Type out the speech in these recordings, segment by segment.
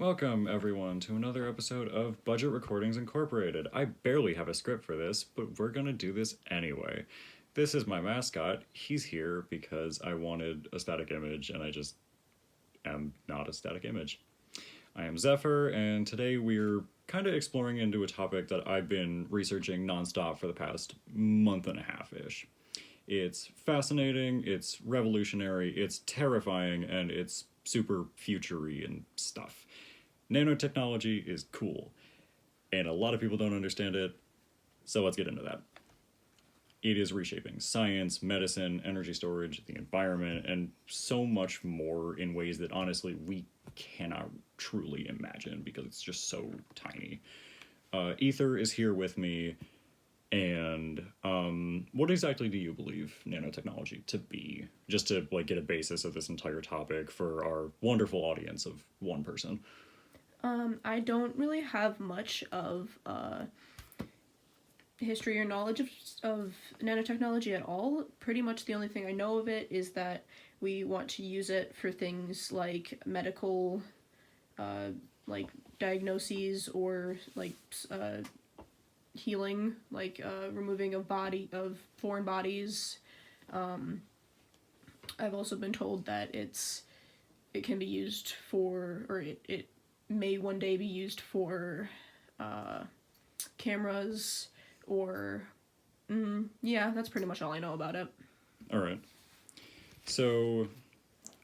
Welcome, everyone, to another episode of Budget Recordings Incorporated. I barely have a script for this, but we're gonna do this anyway. This is my mascot. He's here because I wanted a static image, and I just am not a static image. I am Zephyr, and today we're kind of exploring into a topic that I've been researching nonstop for the past month and a half-ish. It's fascinating, it's revolutionary, it's terrifying, and it's super future-y and stuff. Nanotechnology is cool, and a lot of people don't understand it, so let's get into that. It is reshaping science, medicine, energy storage, the environment, and so much more in ways that honestly we cannot truly imagine because it's just so tiny. Ether is here with me, and what exactly do you believe nanotechnology to be? Just to get a basis of this entire topic for our wonderful audience of one person. I don't really have much of history or knowledge of nanotechnology at all. Pretty much the only thing I know of it is that we want to use it for things like medical, diagnoses or healing, removing of foreign bodies. I've also been told that it can be used for, or it may one day be used for cameras or that's pretty much all I know about it. All right. So,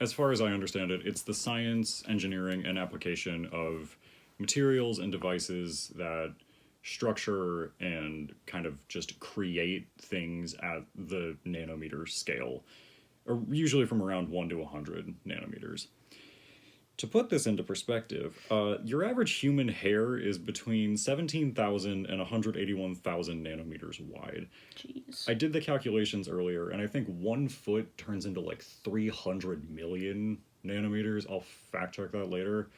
as far as I understand it, it's the science, engineering, and application of materials and devices that structure and kind of just create things at the nanometer scale, or usually from around 1 to 100 nanometers. To put this into perspective, your average human hair is between 17,000 and 181,000 nanometers wide. Jeez. I did the calculations earlier, and I think 1 foot turns into 300 million nanometers. I'll fact check that later.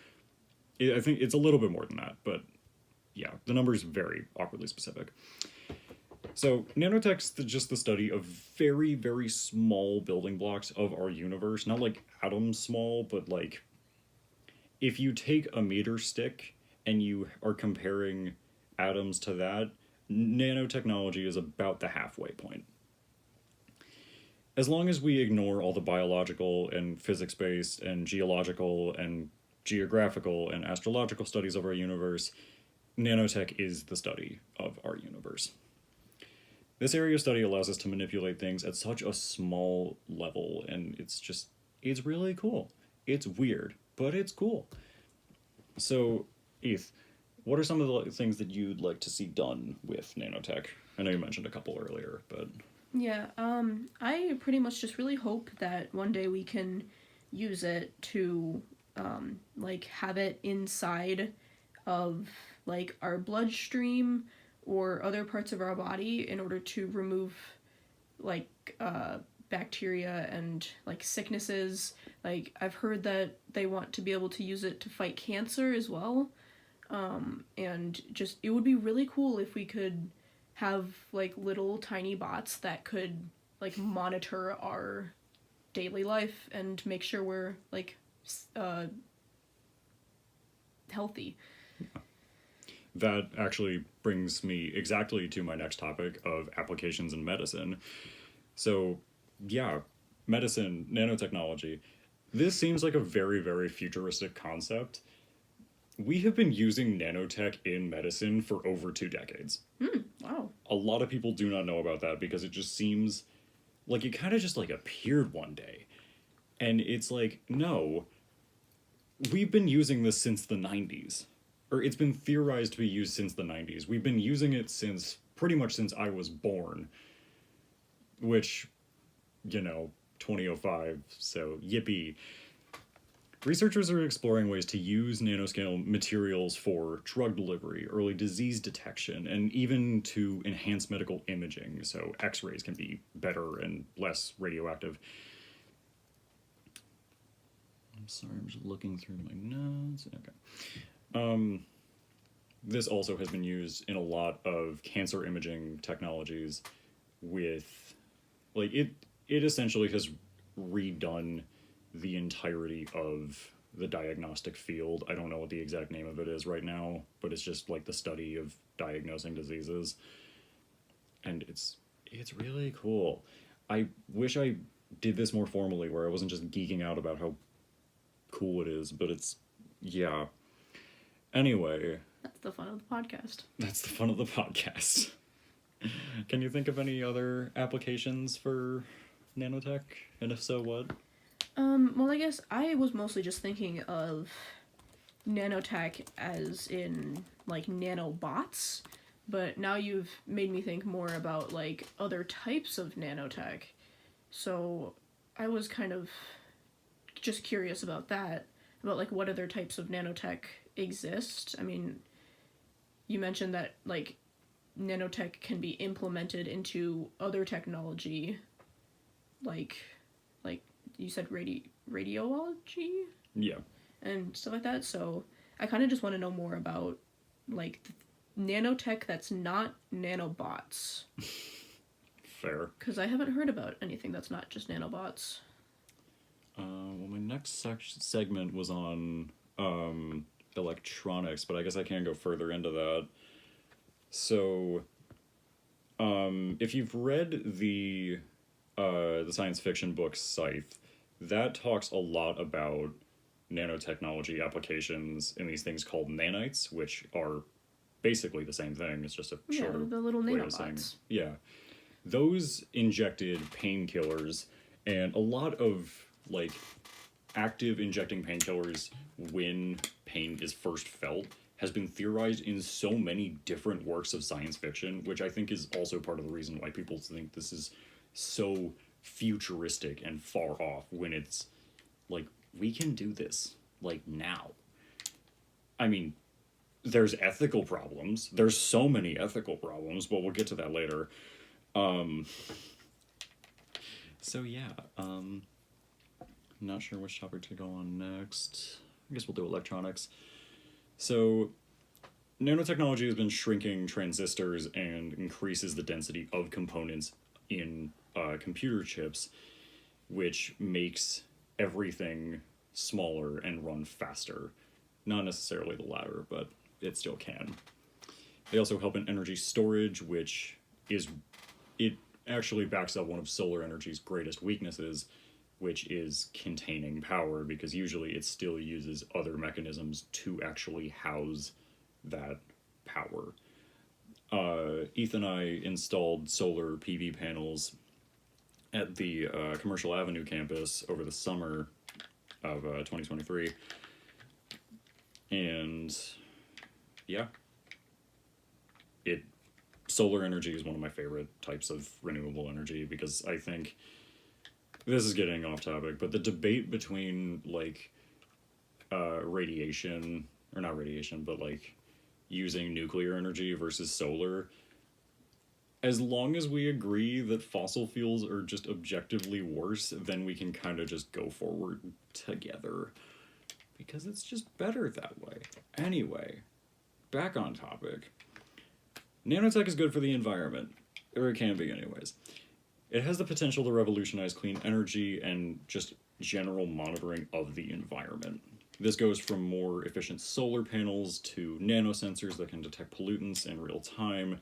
I think it's a little bit more than that, but yeah, the number's very awkwardly specific. So, nanotech's just the study of very, very small building blocks of our universe. Not atom small, but if you take a meter stick and you are comparing atoms to that, nanotechnology is about the halfway point. As long as we ignore all the biological and physics-based and geological and geographical and astrological studies of our universe, nanotech is the study of our universe. This area of study allows us to manipulate things at such a small level, and it's really cool. It's weird, but it's cool. So, Eth, what are some of the things that you'd like to see done with nanotech? I know you mentioned a couple earlier, but... Yeah, I pretty much just really hope that one day we can use it to, have it inside of, our bloodstream or other parts of our body in order to remove, bacteria and sicknesses. I've heard that they want to be able to use it to fight cancer as well, and just it would be really cool if we could have little tiny bots that could monitor our daily life and make sure we're healthy. That actually brings me exactly to my next topic of applications in medicine. So, yeah, medicine, nanotechnology. This seems like a very, very futuristic concept. We have been using nanotech in medicine for over 2 decades. Wow. A lot of people do not know about that because it just seems like it kind of just appeared one day. And it's no, we've been using this since the 90s. Or it's been theorized to be used since the 90s. We've been using it pretty much since I was born. Which, 2005, so yippee. Researchers are exploring ways to use nanoscale materials for drug delivery, early disease detection, and even to enhance medical imaging, so x-rays can be better and less radioactive. I'm sorry, I'm just looking through my notes. Okay. This also has been used in a lot of cancer imaging technologies with, it essentially has redone the entirety of the diagnostic field. I don't know what the exact name of it is right now, but it's just like the study of diagnosing diseases. And it's really cool. I wish I did this more formally where I wasn't just geeking out about how cool it is, but it's yeah. Anyway, That's the fun of the podcast. that's the fun of the podcast. Can you think of any other applications for nanotech? And if so, what? Well, I guess I was mostly just thinking of nanotech as in, like, nanobots, but now you've made me think more about, like, other types of nanotech. So I was kind of just curious about that, about, like, what other types of nanotech exist. I mean, you mentioned that, like, nanotech can be implemented into other technology, like you said, radiology Yeah. and stuff like that. So I kind of just want to know more about, like, nanotech that's not nanobots, Fair. because I haven't heard about anything that's not just nanobots. Well, my next segment was on electronics, but I guess I can't go further into that. So, if you've read the science fiction book Scythe, that talks a lot about nanotechnology applications in these things called nanites, which are basically the same thing. It's just a shorter The little way of saying. nanobots. Yeah, those injected painkillers, and a lot of like active injecting painkillers when pain is first felt has been theorized in so many different works of science fiction, which I think is also part of the reason why people think this is so futuristic and far off, when it's like, we can do this like now. I mean, there's ethical problems. There's so many ethical problems, but we'll get to that later. So yeah, not sure which topic to go on next. I guess we'll do electronics. So, nanotechnology has been shrinking transistors and increases the density of components in computer chips, which makes everything smaller and run faster. Not necessarily the latter, but it still can. They also help in energy storage, which it actually backs up one of solar energy's greatest weaknesses, which is containing power, because usually it still uses other mechanisms to actually house that power. Ethan and I installed solar PV panels at the Commercial Avenue campus over the summer of 2023. And yeah, solar energy is one of my favorite types of renewable energy, because I think, this is getting off topic, but the debate between like radiation, or not radiation, but like using nuclear energy versus solar, as long as we agree that fossil fuels are just objectively worse, then we can kind of just go forward together, because it's just better that way. Anyway, back on topic. Nanotech is good for the environment, or it can be anyways. It has the potential to revolutionize clean energy and just general monitoring of the environment. This goes from more efficient solar panels to nanosensors that can detect pollutants in real time,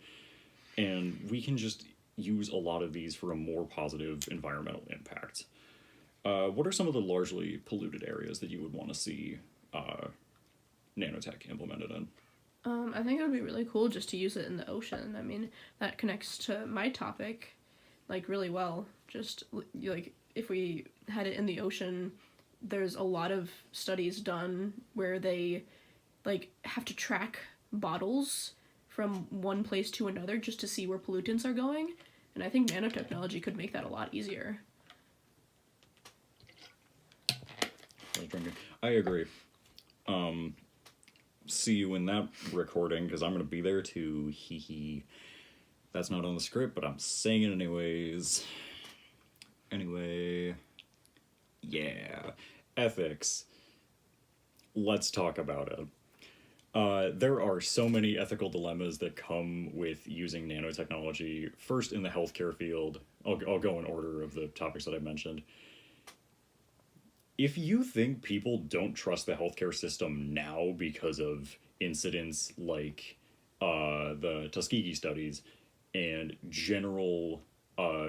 and we can just use a lot of these for a more positive environmental impact. What are some of the largely polluted areas that you would want to see nanotech implemented in? I think it would be really cool just to use it in the ocean. I mean, that connects to my topic, like, really well. Just, like, if we had it in the ocean, there's a lot of studies done where they, like, have to track bottles from one place to another just to see where pollutants are going, and I think nanotechnology could make that a lot easier. I agree. See you in that recording, because I'm going to be there too. Hee hee. That's not on the script, but I'm saying it anyways. Anyway, yeah. Ethics. Let's talk about it. There are so many ethical dilemmas that come with using nanotechnology. First, in the healthcare field, I'll go in order of the topics that I mentioned. if you think people don't trust the healthcare system now because of incidents like the Tuskegee studies and general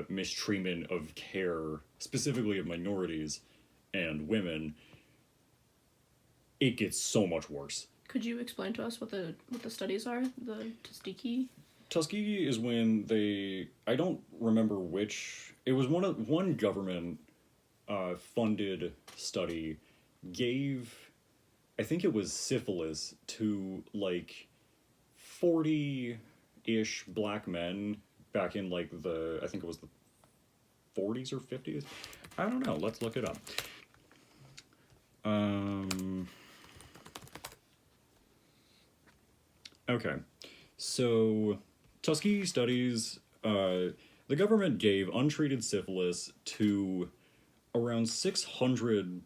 mistreatment of care, specifically of minorities and women, it gets so much worse. Could you explain to us what the studies are? The Tuskegee? Tuskegee is when I don't remember which, it was one government funded study gave, I think it was syphilis to like 40-ish black men back in like I think it was the 40s or 50s. I don't know. Let's look it up. Okay. So, Tuskegee studies, the government gave untreated syphilis to around 600.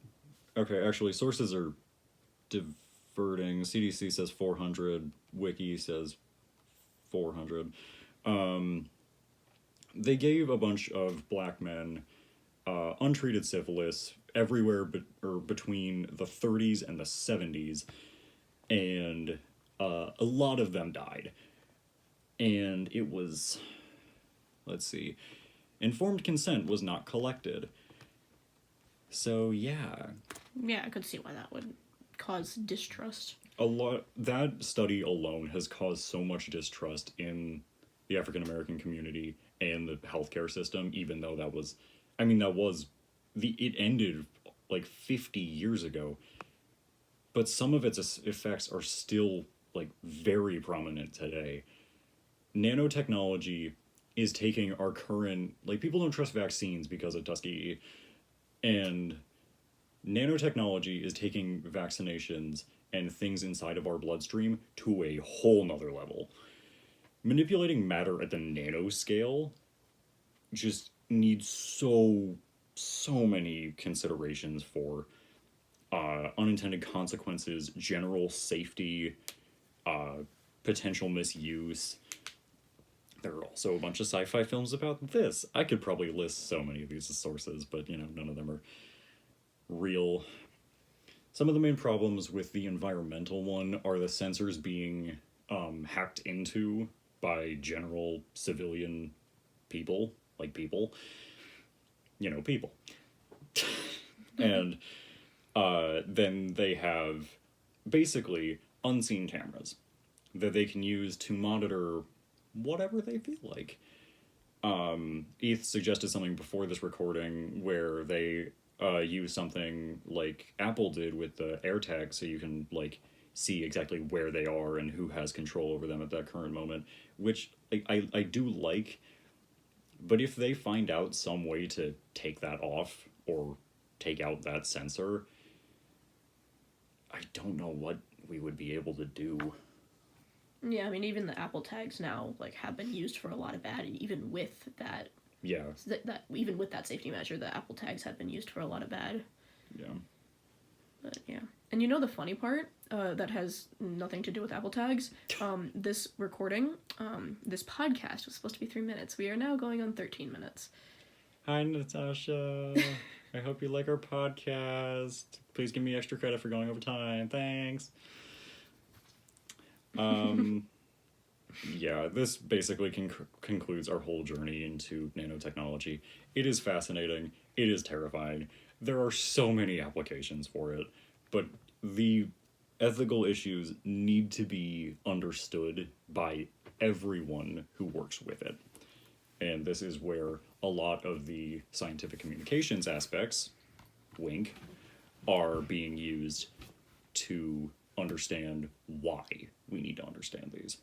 Okay, actually, sources are diverting. CDC says 400. Wiki says 400. They gave a bunch of black men untreated syphilis everywhere between the 30s and the 70s, and a lot of them died. And it was, let's see, informed consent was not collected. So yeah. Yeah, I could see why that would cause distrust. That study alone has caused so much distrust in the African American community and the healthcare system, even though it ended like 50 years ago. But some of its effects are still like very prominent today. Nanotechnology is taking our current, like, people don't trust vaccines because of Tuskegee, and nanotechnology is taking vaccinations and things inside of our bloodstream to a whole nother level. Manipulating matter at the nanoscale just needs so many considerations for unintended consequences, general safety, potential misuse. There are also a bunch of sci-fi films about this. I could probably list so many of these as sources, but, none of them are real. Some of the main problems with the environmental one are the sensors being hacked into by general civilian people, like people. People. And then they have basically unseen cameras that they can use to monitor whatever they feel like. Eth suggested something before this recording where they use something like Apple did with the AirTag, so you can like see exactly where they are and who has control over them at that current moment, which I do like. But if they find out some way to take that off or take out that sensor, I don't know what we would be able to do. Yeah, I mean, even the Apple tags now like have been used for a lot of bad, and even with that, yeah, that even with that safety measure, the Apple tags have been used for a lot of bad. Yeah. But yeah, and the funny part that has nothing to do with Apple tags, this recording, this podcast was supposed to be 3 minutes. We are now going on 13 minutes. Hi, Natasha. I hope you like our podcast. Please give me extra credit for going over time. Thanks. Yeah, this basically concludes our whole journey into nanotechnology. It is fascinating. It is terrifying. There are so many applications for it, but the ethical issues need to be understood by everyone who works with it. And this is where a lot of the scientific communications aspects, wink, are being used to understand why we need to understand these.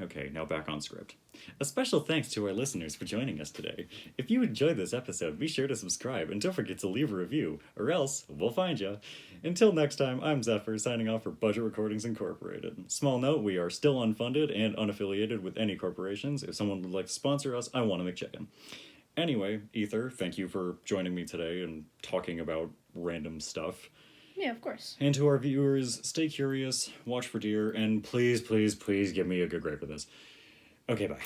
Okay, now back on script. A special thanks to our listeners for joining us today. If you enjoyed this episode, be sure to subscribe and don't forget to leave a review, or else we'll find ya. Until next time, I'm Zephyr, signing off for Budget Recordings Incorporated. Small note, we are still unfunded and unaffiliated with any corporations. If someone would like to sponsor us, I want a McChicken. Anyway, Ether, thank you for joining me today and talking about random stuff. Yeah, of course. And to our viewers, stay curious, watch for deer, and please, please, please give me a good grade for this. Okay, bye.